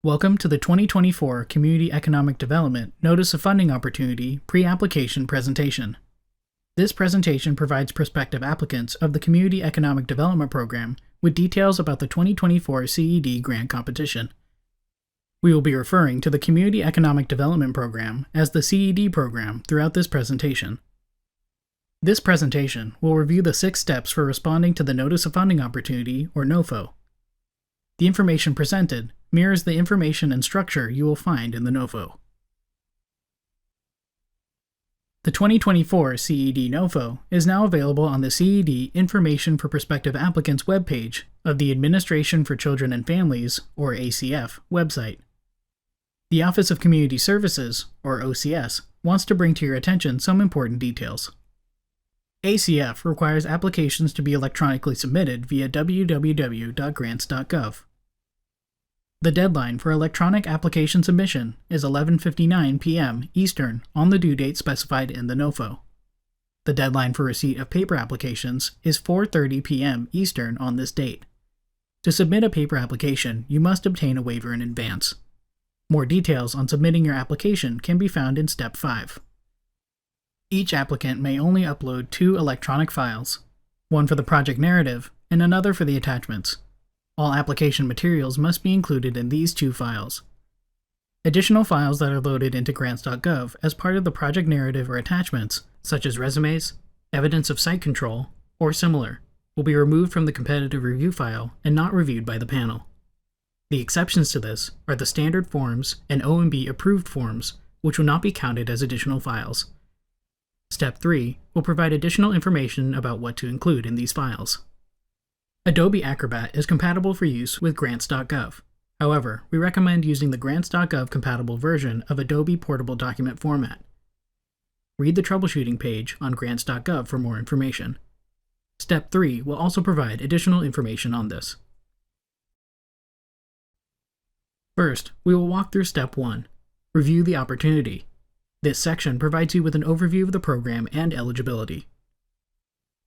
Welcome to the 2024 Community Economic Development Notice of Funding Opportunity Pre-Application Presentation. This presentation provides prospective applicants of the Community Economic Development Program with details about the 2024 CED grant competition. We will be referring to the Community Economic Development Program as the CED program throughout this presentation. This presentation will review the 6 steps for responding to the Notice of Funding Opportunity, or NOFO. The information presented mirrors the information and structure you will find in the NOFO. The 2024 CED NOFO is now available on the CED Information for Prospective Applicants webpage of the Administration for Children and Families, or ACF, website. The Office of Community Services, or OCS, wants to bring to your attention some important details. ACF requires applications to be electronically submitted via www.grants.gov. The deadline for electronic application submission is 11:59 p.m. Eastern on the due date specified in the NOFO. The deadline for receipt of paper applications is 4:30 p.m. Eastern on this date. To submit a paper application, you must obtain a waiver in advance. More details on submitting your application can be found in Step 5. Each applicant may only upload 2 electronic files, one for the project narrative and another for the attachments. All application materials must be included in these 2 files. Additional files that are loaded into grants.gov as part of the project narrative or attachments, such as resumes, evidence of site control, or similar, will be removed from the competitive review file and not reviewed by the panel. The exceptions to this are the standard forms and OMB approved forms, which will not be counted as additional files. Step 3 will provide additional information about what to include in these files. Adobe Acrobat is compatible for use with grants.gov. However, we recommend using the grants.gov compatible version of Adobe Portable Document Format. Read the troubleshooting page on grants.gov for more information. Step 3 will also provide additional information on this. First, we will walk through Step 1, Review the Opportunity. This section provides you with an overview of the program and eligibility.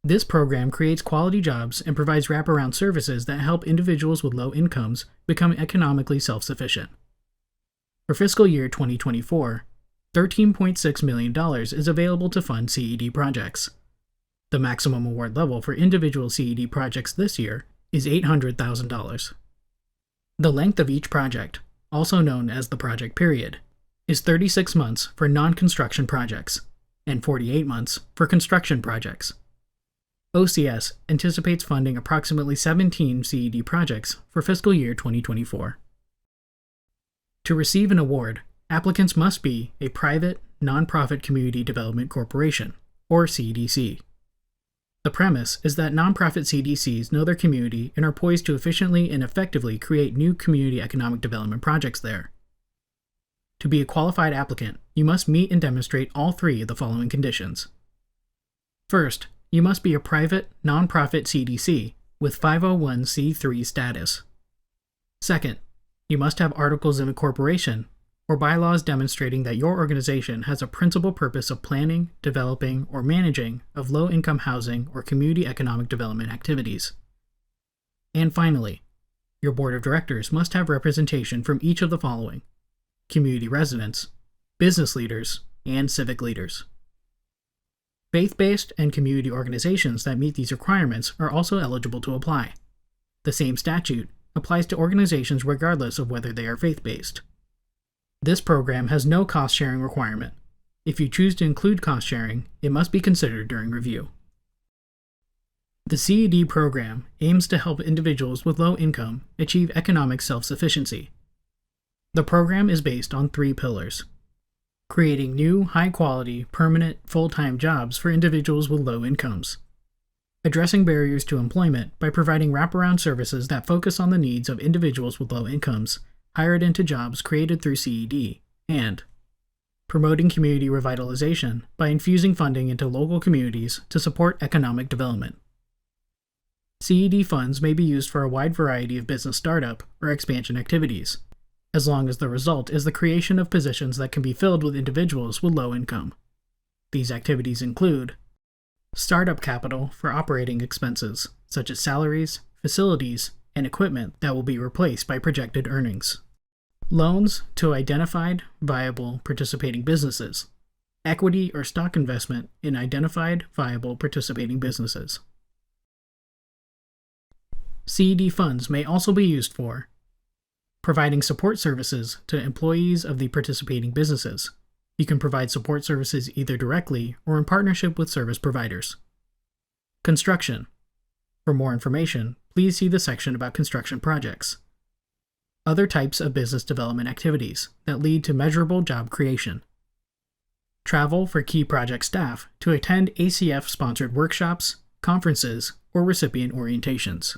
This program creates quality jobs and provides wraparound services that help individuals with low incomes become economically self-sufficient. For fiscal year 2024, $13.6 million is available to fund CED projects. The maximum award level for individual CED projects this year is $800,000. The length of each project, also known as the project period, is 36 months for non-construction projects and 48 months for construction projects. OCS anticipates funding approximately 17 CED projects for fiscal year 2024. To receive an award, applicants must be a private, nonprofit community development corporation, or CDC. The premise is that nonprofit CDCs know their community and are poised to efficiently and effectively create new community economic development projects there. To be a qualified applicant, you must meet and demonstrate all 3 of the following conditions. First, you must be a private, nonprofit CDC with 501c3 status. Second, you must have articles of incorporation or bylaws demonstrating that your organization has a principal purpose of planning, developing, or managing of low-income housing or community economic development activities. And finally, your board of directors must have representation from each of the following: community residents, business leaders, and civic leaders. Faith-based and community organizations that meet these requirements are also eligible to apply. The same statute applies to organizations regardless of whether they are faith-based. This program has no cost-sharing requirement. If you choose to include cost-sharing, it must be considered during review. The CED program aims to help individuals with low income achieve economic self-sufficiency. The program is based on 3 pillars: creating new, high-quality, permanent, full-time jobs for individuals with low incomes, addressing barriers to employment by providing wraparound services that focus on the needs of individuals with low incomes hired into jobs created through CED, and promoting community revitalization by infusing funding into local communities to support economic development. CED funds may be used for a wide variety of business startup or expansion activities, as long as the result is the creation of positions that can be filled with individuals with low income. These activities include startup capital for operating expenses, such as salaries, facilities, and equipment that will be replaced by projected earnings. Loans to identified, viable, participating businesses. Equity or stock investment in identified, viable, participating businesses. CED funds may also be used for providing support services to employees of the participating businesses. You can provide support services either directly or in partnership with service providers. Construction. For more information, please see the section about construction projects. Other types of business development activities that lead to measurable job creation. Travel for key project staff to attend ACF-sponsored workshops, conferences, or recipient orientations.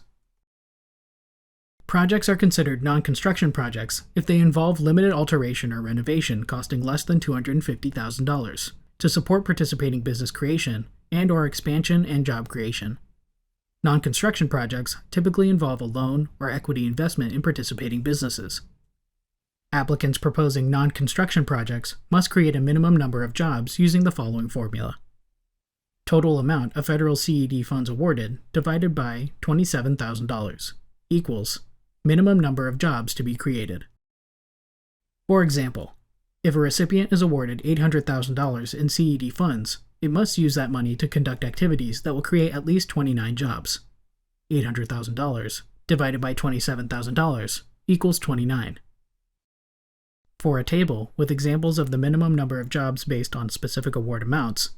Projects are considered non-construction projects if they involve limited alteration or renovation costing less than $250,000 to support participating business creation and/or expansion and job creation. Non-construction projects typically involve a loan or equity investment in participating businesses. Applicants proposing non-construction projects must create a minimum number of jobs using the following formula. Total amount of federal CED funds awarded divided by $27,000 equals minimum number of jobs to be created. For example, if a recipient is awarded $800,000 in CED funds, it must use that money to conduct activities that will create at least 29 jobs. $800,000 divided by $27,000 equals 29. For a table with examples of the minimum number of jobs based on specific award amounts,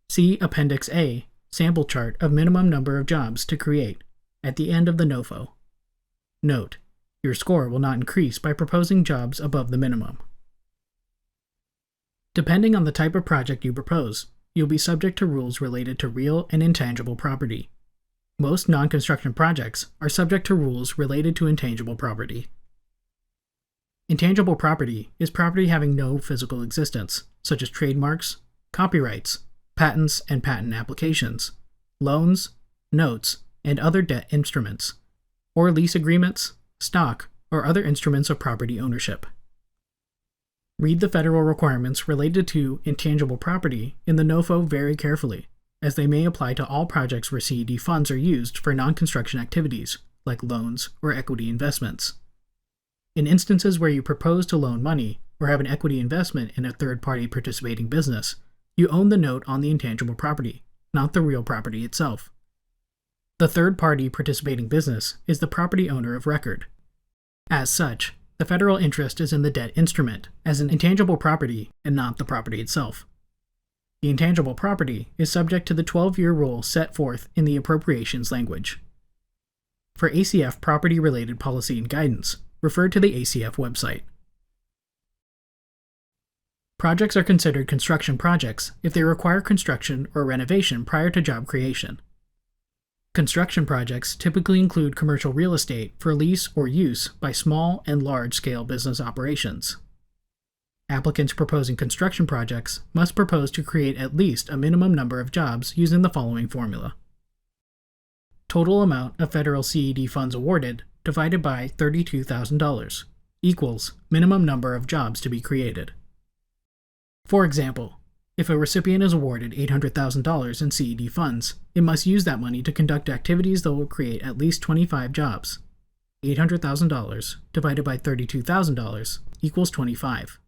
see Appendix A, sample chart of minimum number of jobs to create, at the end of the NOFO. Note, your score will not increase by proposing jobs above the minimum. Depending on the type of project you propose, you'll be subject to rules related to real and intangible property. Most non-construction projects are subject to rules related to intangible property. Intangible property is property having no physical existence, such as trademarks, copyrights, patents and patent applications, loans, notes, and other debt instruments, or lease agreements, stock, or other instruments of property ownership. Read the federal requirements related to intangible property in the NOFO very carefully, as they may apply to all projects where CED funds are used for non-construction activities, like loans or equity investments. In instances where you propose to loan money or have an equity investment in a third-party participating business, you own the note on the intangible property, not the real property itself. The third-party participating business is the property owner of record. As such, the federal interest is in the debt instrument as an intangible property and not the property itself. The intangible property is subject to the 12-year rule set forth in the appropriations language. For ACF property-related policy and guidance, refer to the ACF website. Projects are considered construction projects if they require construction or renovation prior to job creation. Construction projects typically include commercial real estate for lease or use by small and large-scale business operations. Applicants proposing construction projects must propose to create at least a minimum number of jobs using the following formula. Total amount of federal CED funds awarded divided by $32,000 equals minimum number of jobs to be created. For example, if a recipient is awarded $800,000 in CED funds, it must use that money to conduct activities that will create at least 25 jobs. $800,000 divided by $32,000 equals 25.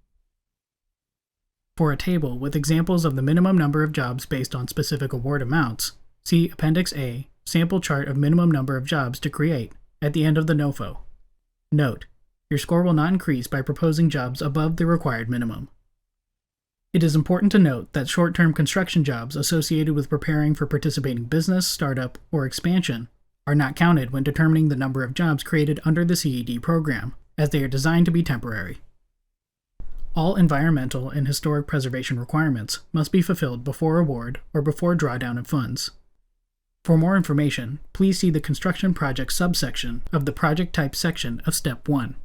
For a table with examples of the minimum number of jobs based on specific award amounts, see Appendix A, sample chart of minimum number of jobs to create, at the end of the NOFO. Note, your score will not increase by proposing jobs above the required minimum. It is important to note that short-term construction jobs associated with preparing for participating business, startup, or expansion are not counted when determining the number of jobs created under the CED program, as they are designed to be temporary. All environmental and historic preservation requirements must be fulfilled before award or before drawdown of funds. For more information, please see the Construction Project subsection of the Project Type section of Step 1.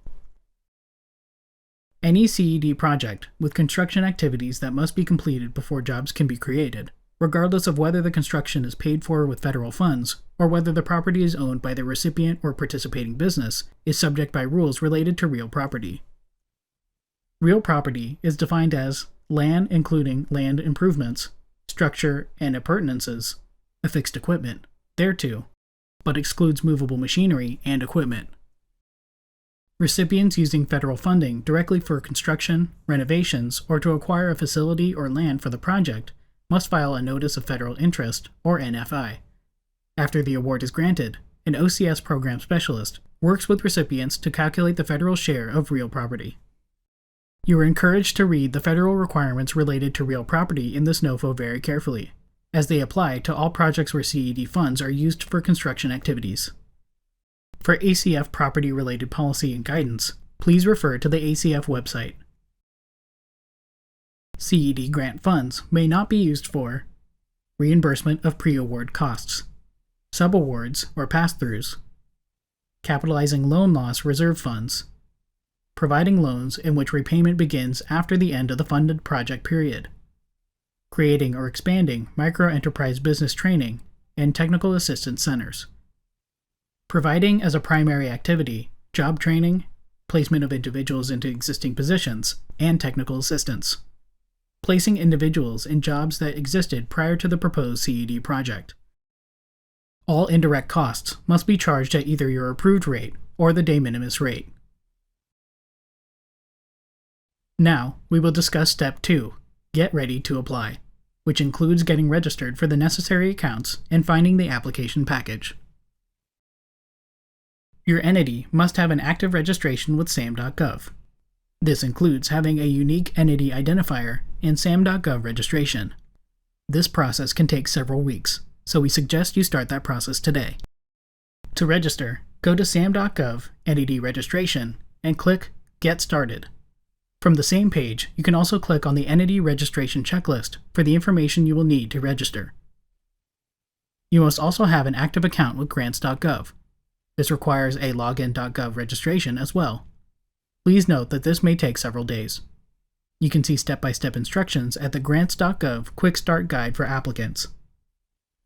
Any CED project with construction activities that must be completed before jobs can be created, regardless of whether the construction is paid for with federal funds or whether the property is owned by the recipient or participating business, is subject by rules related to real property. Real property is defined as land including land improvements, structure and appurtenances, affixed equipment, thereto, but excludes movable machinery and equipment. Recipients using federal funding directly for construction, renovations, or to acquire a facility or land for the project must file a Notice of Federal Interest, or NFI. After the award is granted, an OCS program specialist works with recipients to calculate the federal share of real property. You are encouraged to read the federal requirements related to real property in this NOFO very carefully, as they apply to all projects where CED funds are used for construction activities. For ACF property-related policy and guidance, please refer to the ACF website. CED grant funds may not be used for reimbursement of pre-award costs, subawards or pass-throughs, capitalizing loan loss reserve funds, providing loans in which repayment begins after the end of the funded project period, creating or expanding micro-enterprise business training and technical assistance centers, providing as a primary activity job training, placement of individuals into existing positions, and technical assistance, placing individuals in jobs that existed prior to the proposed CED project. All indirect costs must be charged at either your approved rate or the de minimis rate. Now, we will discuss Step 2, Get Ready to Apply, which includes getting registered for the necessary accounts and finding the application package. Your entity must have an active registration with SAM.gov. This includes having a unique entity identifier and SAM.gov registration. This process can take several weeks, so we suggest you start that process today. To register, go to SAM.gov Entity Registration and click Get Started. From the same page, you can also click on the Entity Registration checklist for the information you will need to register. You must also have an active account with grants.gov. This requires a login.gov registration as well. Please note that this may take several days. You can see step-by-step instructions at the grants.gov Quick Start Guide for applicants.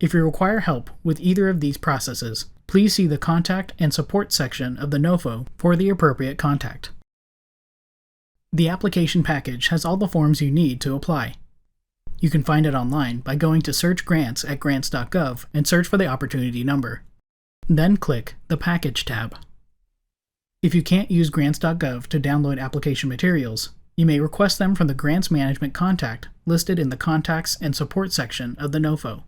If you require help with either of these processes, please see the Contact and Support section of the NOFO for the appropriate contact. The application package has all the forms you need to apply. You can find it online by going to Search Grants at grants.gov and search for the opportunity number. Then click the Package tab. If you can't use grants.gov to download application materials, you may request them from the Grants Management contact listed in the Contacts and Support section of the NOFO.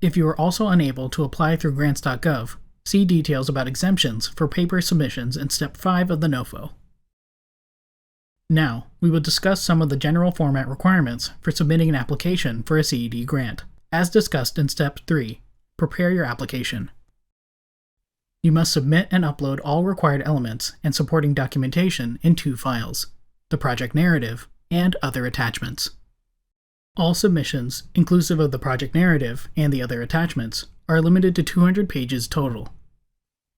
If you are also unable to apply through grants.gov, see details about exemptions for paper submissions in Step 5 of the NOFO. Now, we will discuss some of the general format requirements for submitting an application for a CED grant, as discussed in Step 3, Prepare your application. You must submit and upload all required elements and supporting documentation in 2 files, the project narrative and other attachments. All submissions, inclusive of the project narrative and the other attachments, are limited to 200 pages total.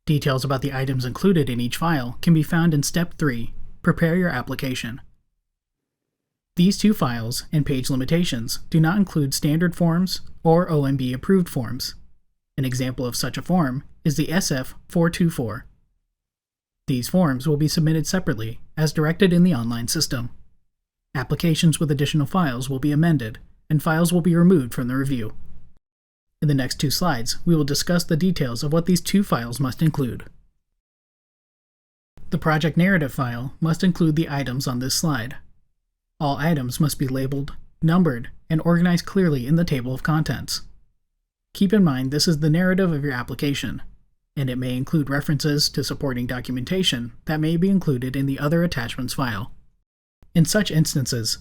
Details about the items included in each file can be found in Step 3, Prepare your application. These 2 files and page limitations do not include standard forms or OMB approved forms. An example of such a form is the SF424. These forms will be submitted separately as directed in the online system. Applications with additional files will be amended, and files will be removed from the review. In the next 2 slides, we will discuss the details of what these 2 files must include. The project narrative file must include the items on this slide. All items must be labeled, numbered, and organized clearly in the table of contents. Keep in mind this is the narrative of your application, and it may include references to supporting documentation that may be included in the other attachments file. In such instances,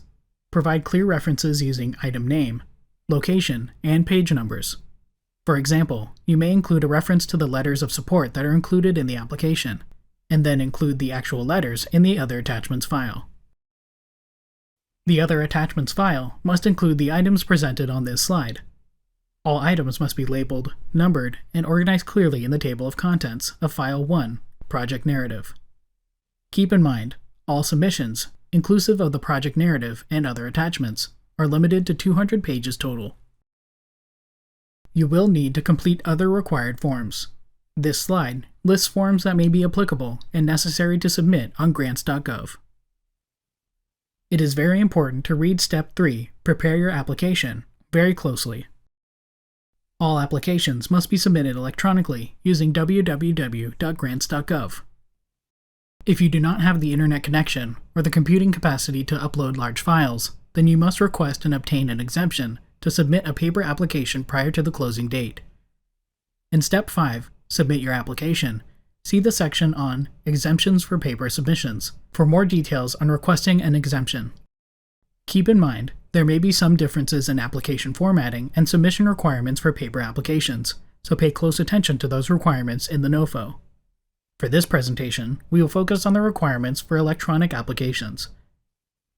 provide clear references using item name, location, and page numbers. For example, you may include a reference to the letters of support that are included in the application, and then include the actual letters in the other attachments file. The other attachments file must include the items presented on this slide. All items must be labeled, numbered, and organized clearly in the table of contents of File 1, Project Narrative. Keep in mind, all submissions, inclusive of the project narrative and other attachments, are limited to 200 pages total. You will need to complete other required forms. This slide lists forms that may be applicable and necessary to submit on grants.gov. It is very important to read Step 3, Prepare your application, very closely. All applications must be submitted electronically using www.grants.gov. If you do not have the internet connection or the computing capacity to upload large files, then you must request and obtain an exemption to submit a paper application prior to the closing date. In Step 5, Submit Your Application, see the section on Exemptions for Paper Submissions for more details on requesting an exemption. Keep in mind, there may be some differences in application formatting and submission requirements for paper applications, so pay close attention to those requirements in the NOFO. For this presentation, we will focus on the requirements for electronic applications.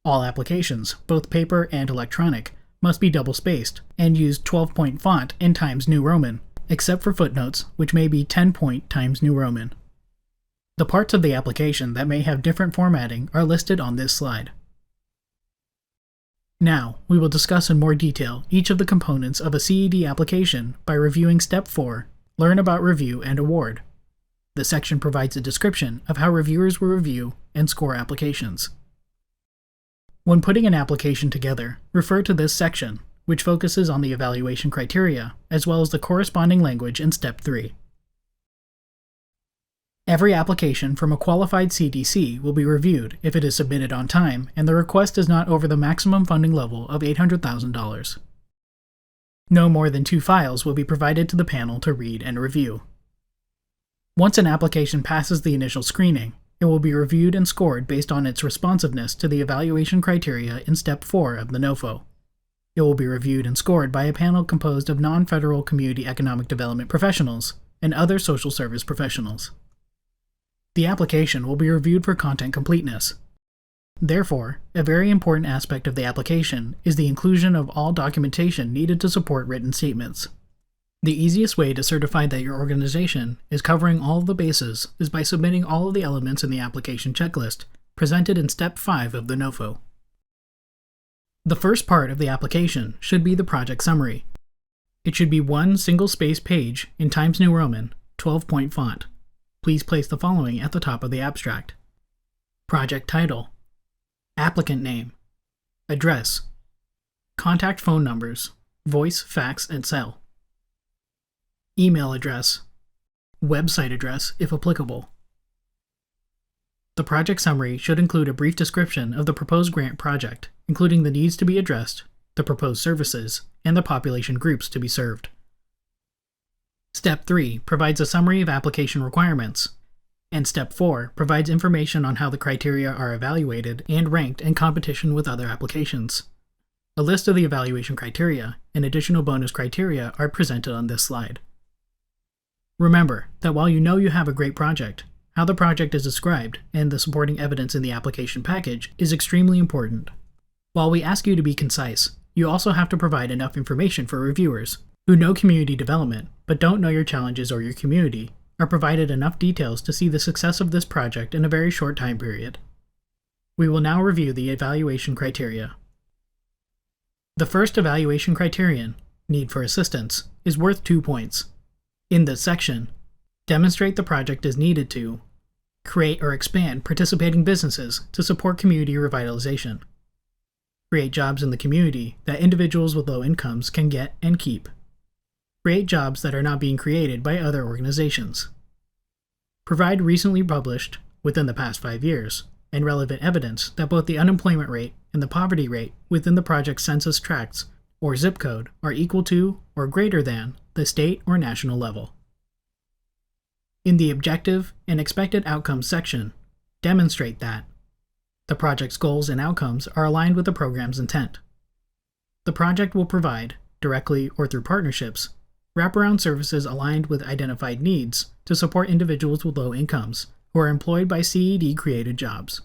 All applications, both paper and electronic, must be double-spaced and use 12-point font in Times New Roman, except for footnotes, which may be 10-point Times New Roman. The parts of the application that may have different formatting are listed on this slide. Now, we will discuss in more detail each of the components of a CED application by reviewing Step 4, Learn about Review and Award. This section provides a description of how reviewers will review and score applications. When putting an application together, refer to this section, which focuses on the evaluation criteria, as well as the corresponding language in Step 3. Every application from a qualified CDC will be reviewed if it is submitted on time and the request is not over the maximum funding level of $800,000. No more than 2 files will be provided to the panel to read and review. Once an application passes the initial screening, it will be reviewed and scored based on its responsiveness to the evaluation criteria in Step 4 of the NOFO. It will be reviewed and scored by a panel composed of non-federal community economic development professionals and other social service professionals. The application will be reviewed for content completeness. Therefore, a very important aspect of the application is the inclusion of all documentation needed to support written statements. The easiest way to certify that your organization is covering all of the bases is by submitting all of the elements in the application checklist presented in Step 5 of the NOFO. The first part of the application should be the project summary. It should be one single-space page in Times New Roman, 12-point font. Please place the following at the top of the abstract. Project title, applicant name, address, contact phone numbers, voice, fax, and cell, email address, website address if applicable. The project summary should include a brief description of the proposed grant project, including the needs to be addressed, the proposed services, and the population groups to be served. Step 3 provides a summary of application requirements, and Step 4 provides information on how the criteria are evaluated and ranked in competition with other applications. A list of the evaluation criteria and additional bonus criteria are presented on this slide. Remember that while you know you have a great project, how the project is described and the supporting evidence in the application package is extremely important. While we ask you to be concise, you also have to provide enough information for reviewers who know community development but don't know your challenges or your community are provided enough details to see the success of this project in a very short time period. We will now review the evaluation criteria. The first evaluation criterion, need for assistance, is worth 2 points. In this section, demonstrate the project is needed to create or expand participating businesses to support community revitalization, create jobs in the community that individuals with low incomes can get and keep, create jobs that are not being created by other organizations, provide recently published, within the past 5 years, and relevant evidence that both the unemployment rate and the poverty rate within the project's census tracts or zip code are equal to or greater than the state or national level. In the Objective and Expected Outcomes section, demonstrate that the project's goals and outcomes are aligned with the program's intent. The project will provide, directly or through partnerships, wraparound services aligned with identified needs to support individuals with low incomes who are employed by CED-created jobs.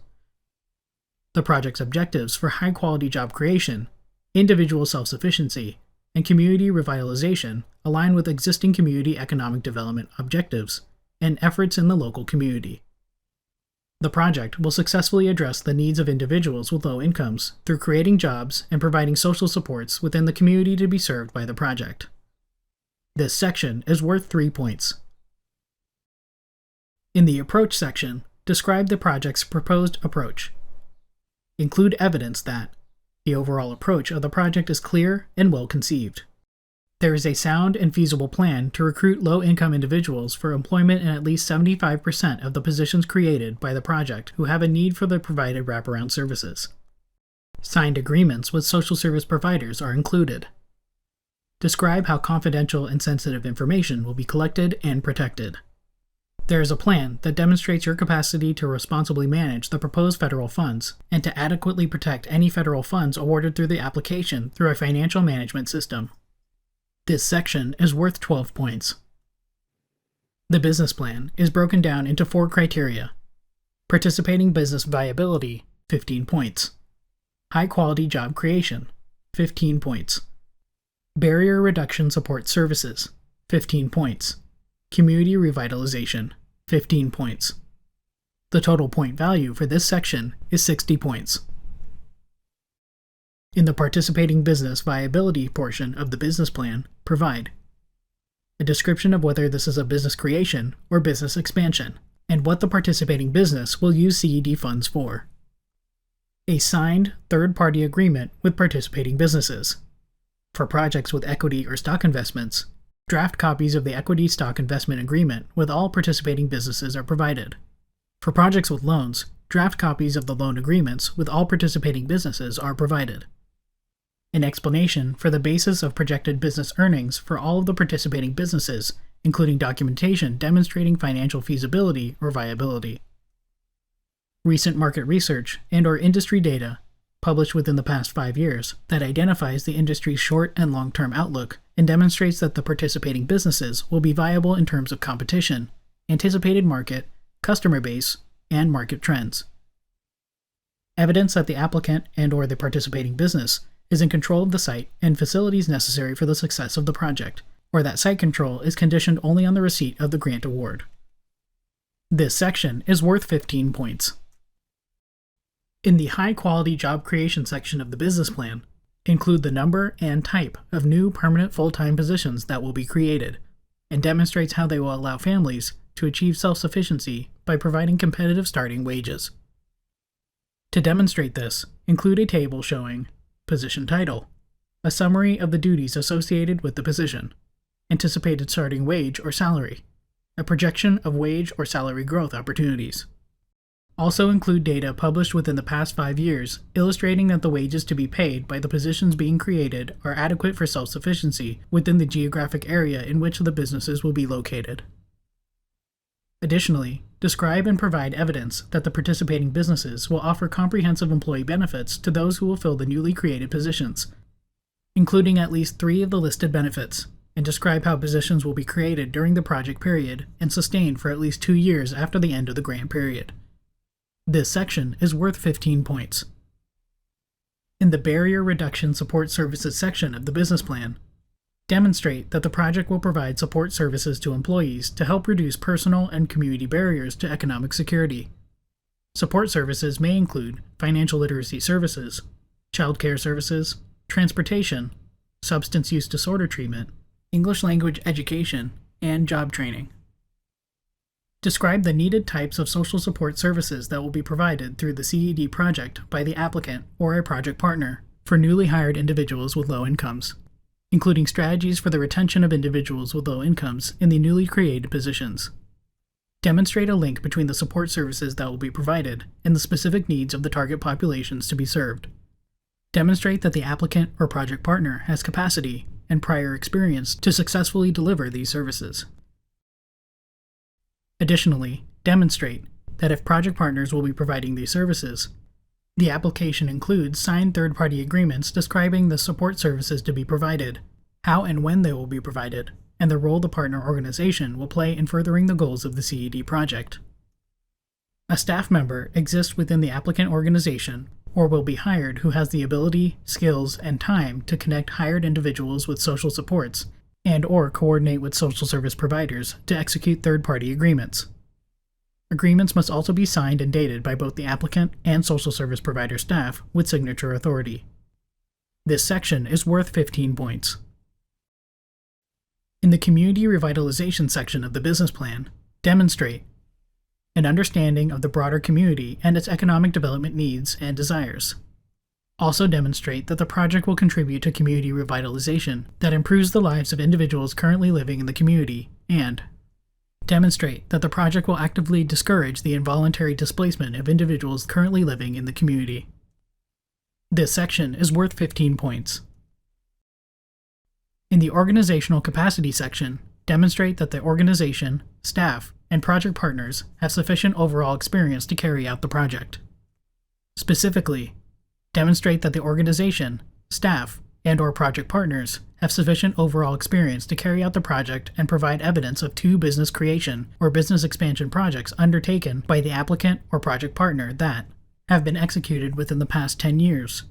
The project's objectives for high-quality job creation, individual self-sufficiency, and community revitalization align with existing community economic development objectives and efforts in the local community. The project will successfully address the needs of individuals with low incomes through creating jobs and providing social supports within the community to be served by the project. This section is worth 3 points. In the Approach section, describe the project's proposed approach. Include evidence that the overall approach of the project is clear and well conceived. There is a sound and feasible plan to recruit low-income individuals for employment in at least 75% of the positions created by the project who have a need for the provided wraparound services. Signed agreements with social service providers are included. Describe how confidential and sensitive information will be collected and protected. There is a plan that demonstrates your capacity to responsibly manage the proposed federal funds and to adequately protect any federal funds awarded through the application through a financial management system. This section is worth 12 points. The business plan is broken down into 4 criteria. Participating business viability, 15 points. High-quality job creation, 15 points. Barrier reduction support services, 15 points. Community revitalization, 15 points. The total point value for this section is 60 points. In the participating business viability portion of the business plan, provide a description of whether this is a business creation or business expansion, and what the participating business will use CED funds for. A signed third-party agreement with participating businesses. For projects with equity or stock investments, draft copies of the equity stock investment agreement with all participating businesses are provided. For projects with loans, draft copies of the loan agreements with all participating businesses are provided. An explanation for the basis of projected business earnings for all of the participating businesses, including documentation demonstrating financial feasibility or viability. Recent market research and/or industry data published within the past 5 years that identifies the industry's short and long-term outlook and demonstrates that the participating businesses will be viable in terms of competition, anticipated market, customer base, and market trends. Evidence that the applicant and/or the participating business is in control of the site and facilities necessary for the success of the project, or that site control is conditioned only on the receipt of the grant award. This section is worth 15 points. In the high-quality job creation section of the business plan, include the number and type of new permanent full-time positions that will be created, and demonstrates how they will allow families to achieve self-sufficiency by providing competitive starting wages. To demonstrate this, include a table showing position title, a summary of the duties associated with the position, anticipated starting wage or salary, a projection of wage or salary growth opportunities. Also include data published within the past 5 years illustrating that the wages to be paid by the positions being created are adequate for self-sufficiency within the geographic area in which the businesses will be located. Additionally, describe and provide evidence that the participating businesses will offer comprehensive employee benefits to those who will fill the newly created positions, including at least 3 of the listed benefits, and describe how positions will be created during the project period and sustained for at least 2 years after the end of the grant period. This section is worth 15 points. In the Barrier Reduction Support Services section of the business plan, demonstrate that the project will provide support services to employees to help reduce personal and community barriers to economic security. Support services may include financial literacy services, child care services, transportation, substance use disorder treatment, English language education, and job training. Describe the needed types of social support services that will be provided through the CED project by the applicant or a project partner for newly hired individuals with low incomes, including strategies for the retention of individuals with low incomes in the newly created positions. Demonstrate a link between the support services that will be provided and the specific needs of the target populations to be served. Demonstrate that the applicant or project partner has capacity and prior experience to successfully deliver these services. Additionally, demonstrate that if project partners will be providing these services, the application includes signed third-party agreements describing the support services to be provided, how and when they will be provided, and the role the partner organization will play in furthering the goals of the CED project. A staff member exists within the applicant organization or will be hired who has the ability, skills, and time to connect hired individuals with social supports and/or coordinate with social service providers to execute third-party agreements. Agreements must also be signed and dated by both the applicant and social service provider staff with signature authority. This section is worth 15 points. In the Community Revitalization section of the business plan, demonstrate an understanding of the broader community and its economic development needs and desires. Also demonstrate that the project will contribute to community revitalization that improves the lives of individuals currently living in the community, and demonstrate that the project will actively discourage the involuntary displacement of individuals currently living in the community. This section is worth 15 points. In the organizational capacity section, demonstrate that the organization, staff, and project partners have sufficient overall experience to carry out the project. Specifically, demonstrate that the organization, staff, and/or project partners have sufficient overall experience to carry out the project and provide evidence of 2 business creation or business expansion projects undertaken by the applicant or project partner that have been executed within the past 10 years,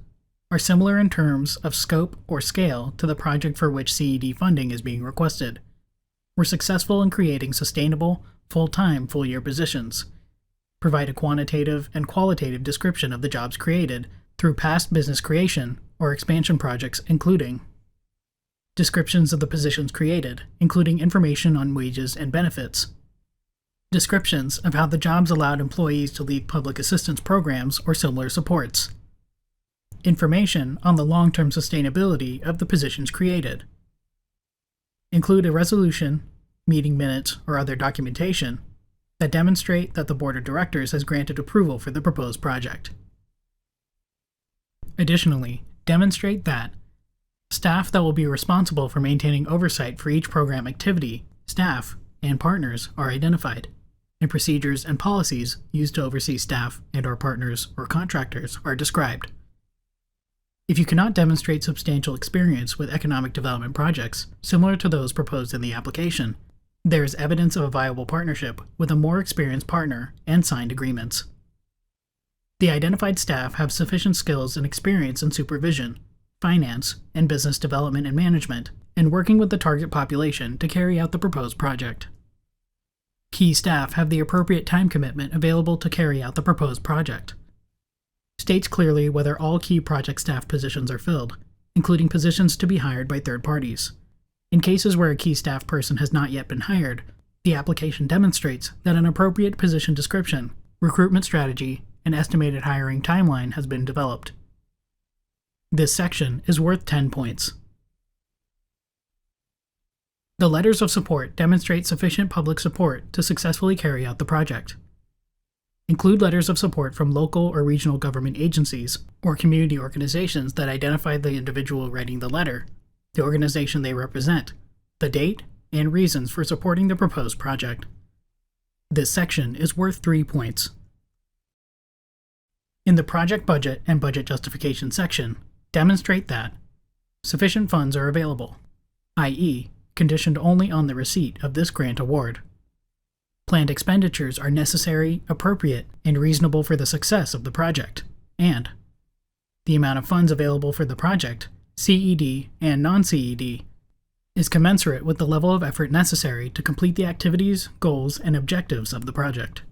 are similar in terms of scope or scale to the project for which CED funding is being requested, were successful in creating sustainable, full-time, full-year positions, provide a quantitative and qualitative description of the jobs created through past business creation or expansion projects, including descriptions of the positions created, including information on wages and benefits, descriptions of how the jobs allowed employees to lead public assistance programs or similar supports, information on the long-term sustainability of the positions created, include a resolution, meeting minutes, or other documentation that demonstrate that the Board of Directors has granted approval for the proposed project. Additionally, demonstrate that staff that will be responsible for maintaining oversight for each program activity, staff, and partners are identified, and procedures and policies used to oversee staff and/or partners or contractors are described. If you cannot demonstrate substantial experience with economic development projects similar to those proposed in the application, there is evidence of a viable partnership with a more experienced partner and signed agreements. The identified staff have sufficient skills and experience in supervision, finance, and business development and management, and working with the target population to carry out the proposed project. Key staff have the appropriate time commitment available to carry out the proposed project. States clearly whether all key project staff positions are filled, including positions to be hired by third parties. In cases where a key staff person has not yet been hired, the application demonstrates that an appropriate position description, recruitment strategy, and estimated hiring timeline has been developed. This section is worth 10 points. The letters of support demonstrate sufficient public support to successfully carry out the project. Include letters of support from local or regional government agencies or community organizations that identify the individual writing the letter, the organization they represent, the date, and reasons for supporting the proposed project. This section is worth 3 points. In the project budget and budget justification section, demonstrate that sufficient funds are available, i.e., conditioned only on the receipt of this grant award. Planned expenditures are necessary, appropriate, and reasonable for the success of the project, and the amount of funds available for the project, CED and non-CED, is commensurate with the level of effort necessary to complete the activities, goals, and objectives of the project.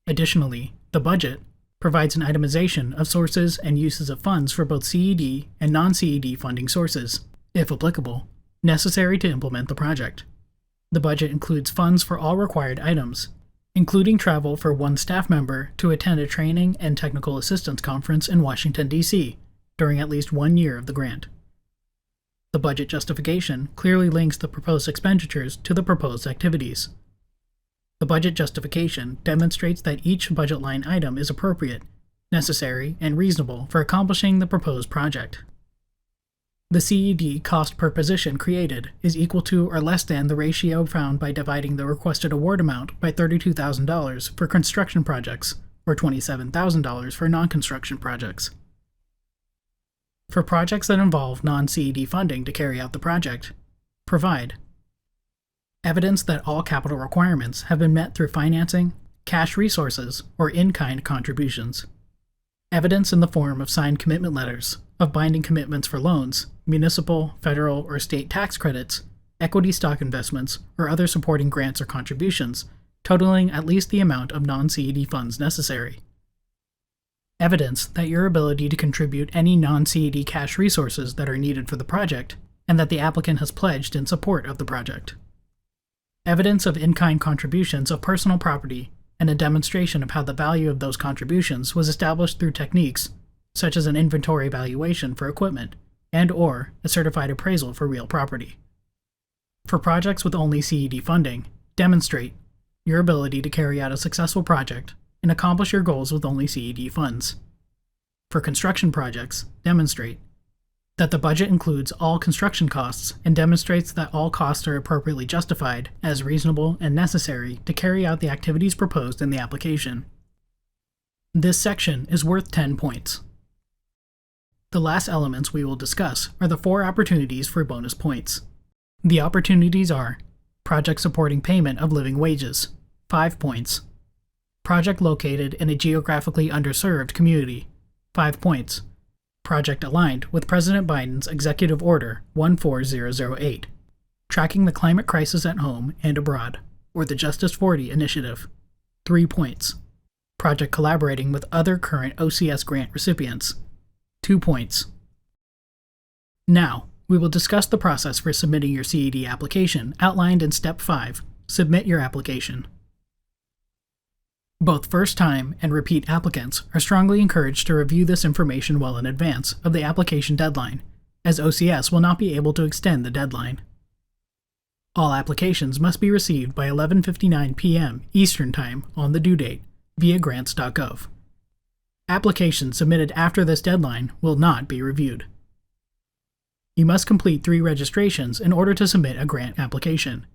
Additionally, the budget provides an itemization of sources and uses of funds for both CED and non-CED funding sources, if applicable, necessary to implement the project. The budget includes funds for all required items, including travel for one staff member to attend a training and technical assistance conference in Washington, D.C., during at least 1 year of the grant. The budget justification clearly links the proposed expenditures to the proposed activities. The budget justification demonstrates that each budget line item is appropriate, necessary, and reasonable for accomplishing the proposed project. The CED cost per position created is equal to or less than the ratio found by dividing the requested award amount by $32,000 for construction projects or $27,000 for non-construction projects. For projects that involve non-CED funding to carry out the project, provide evidence that all capital requirements have been met through financing, cash resources, or in-kind contributions. Evidence in the form of signed commitment letters, of binding commitments for loans, municipal, federal, or state tax credits, equity stock investments, or other supporting grants or contributions, totaling at least the amount of non-CED funds necessary. Evidence that your ability to contribute any non-CED cash resources that are needed for the project, and that the applicant has pledged in support of the project. Evidence of in-kind contributions of personal property, and a demonstration of how the value of those contributions was established through techniques such as an inventory valuation for equipment and/or a certified appraisal for real property. For projects with only CED funding, demonstrate your ability to carry out a successful project and accomplish your goals with only CED funds. For construction projects, demonstrate that the budget includes all construction costs and demonstrates that all costs are appropriately justified as reasonable and necessary to carry out the activities proposed in the application. This section is worth 10 points. The last elements we will discuss are the 4 opportunities for bonus points. The opportunities are project supporting payment of living wages, 5 points. Project located in a geographically underserved community, 5 points. Project aligned with President Biden's Executive Order 14008, tracking the climate crisis at home and abroad, or the Justice 40 initiative, 3 points. Project collaborating with other current OCS grant recipients, 2 points. Now, we will discuss the process for submitting your CED application outlined in Step 5, Submit Your Application. Both first-time and repeat applicants are strongly encouraged to review this information well in advance of the application deadline, as OCS will not be able to extend the deadline. All applications must be received by 11:59 p.m. Eastern Time on the due date via grants.gov. Applications submitted after this deadline will not be reviewed. You must complete 3 registrations in order to submit a grant application.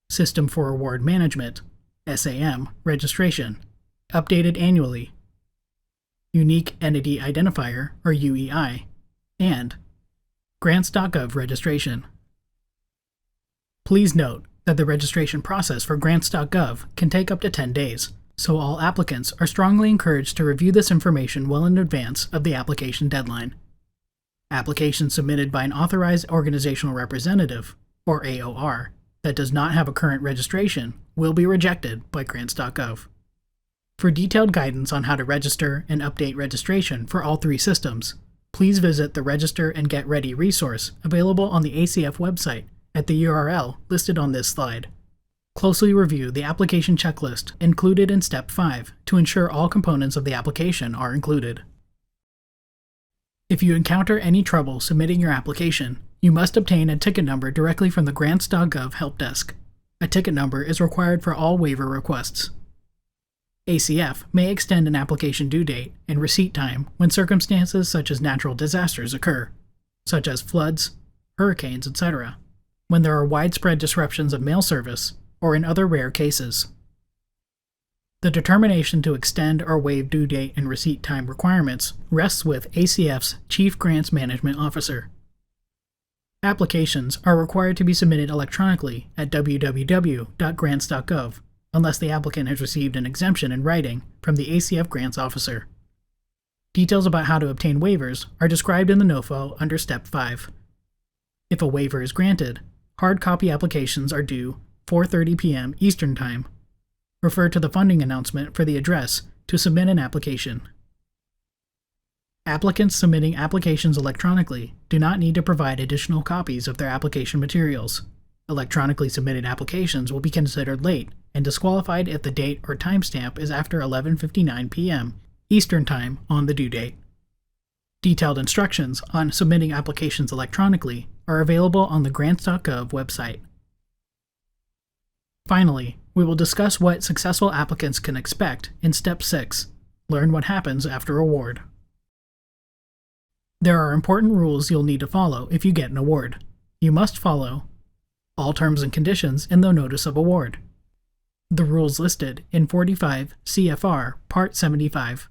System for Award Management (SAM) registration, updated annually. Unique Entity Identifier, or UEI, and grants.gov registration. Please note that the registration process for grants.gov can take up to 10 days, so all applicants are strongly encouraged to review this information well in advance of the application deadline. Applications submitted by an authorized organizational representative, or AOR, that does not have a current registration will be rejected by grants.gov. For detailed guidance on how to register and update registration for all 3 systems, please visit the Register and Get Ready resource available on the ACF website at the URL listed on this slide. Closely review the application checklist included in Step 5 to ensure all components of the application are included. If you encounter any trouble submitting your application, you must obtain a ticket number directly from the grants.gov help desk. A ticket number is required for all waiver requests. ACF may extend an application due date and receipt time when circumstances such as natural disasters occur, such as floods, hurricanes, etc., when there are widespread disruptions of mail service, or in other rare cases. The determination to extend or waive due date and receipt time requirements rests with ACF's Chief Grants Management Officer. Applications are required to be submitted electronically at www.grants.gov unless the applicant has received an exemption in writing from the ACF Grants Officer. Details about how to obtain waivers are described in the NOFO under Step 5. If a waiver is granted, hard copy applications are due 4:30 p.m. Eastern Time. Refer to the funding announcement for the address to submit an application. Applicants submitting applications electronically do not need to provide additional copies of their application materials. Electronically submitted applications will be considered late and disqualified if the date or timestamp is after 11:59 p.m. Eastern Time on the due date. Detailed instructions on submitting applications electronically are available on the grants.gov website. Finally, we will discuss what successful applicants can expect in Step 6, Learn what happens after award. There are important rules you'll need to follow if you get an award. You must follow all terms and conditions in the Notice of Award, the rules listed in 45 CFR Part 75,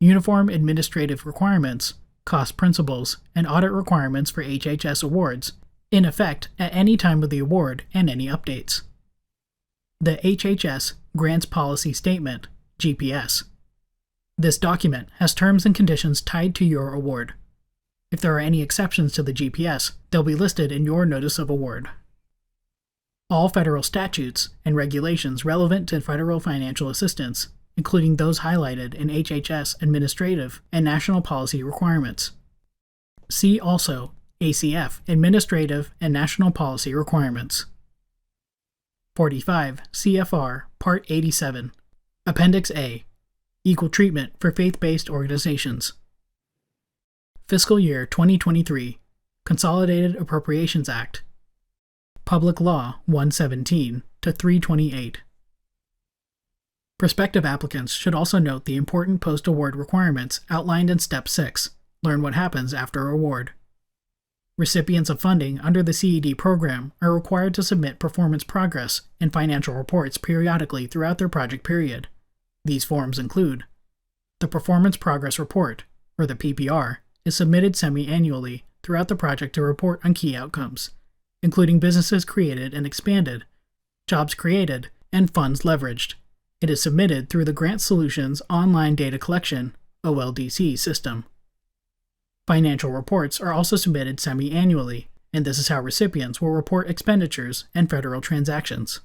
uniform administrative requirements, cost principles, and audit requirements for HHS awards, in effect at any time of the award and any updates. The HHS Grants Policy Statement, GPS. This document has terms and conditions tied to your award. If there are any exceptions to the GPS, they'll be listed in your Notice of Award. All federal statutes and regulations relevant to federal financial assistance, including those highlighted in HHS administrative and national policy requirements. See also ACF Administrative and National Policy Requirements. 45 CFR Part 87, Appendix A, Equal Treatment for Faith-Based Organizations. Fiscal Year 2023, Consolidated Appropriations Act, Public Law 117 to 328. Prospective applicants should also note the important post-award requirements outlined in Step 6, Learn what happens after award. Recipients of funding under the CED program are required to submit performance progress and financial reports periodically throughout their project period. These forms include: the Performance Progress Report, or the PPR, is submitted semi-annually throughout the project to report on key outcomes, including businesses created and expanded, jobs created, and funds leveraged. It is submitted through the Grant Solutions Online Data Collection (OLDC) system. Financial reports are also submitted semi-annually, and this is how recipients will report expenditures and federal transactions.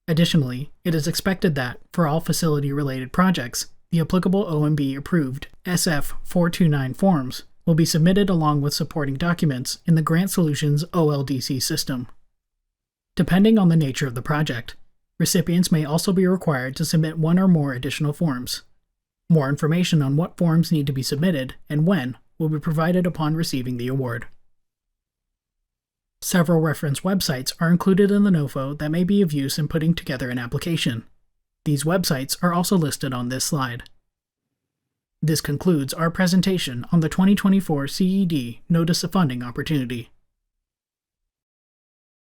Additionally, it is expected that, for all facility-related projects, the applicable OMB-approved SF-429 forms will be submitted along with supporting documents in the Grant Solutions OLDC system. Depending on the nature of the project, recipients may also be required to submit one or more additional forms. More information on what forms need to be submitted and when will be provided upon receiving the award. Several reference websites are included in the NOFO that may be of use in putting together an application. These websites are also listed on this slide. This concludes our presentation on the 2024 CED Notice of Funding Opportunity.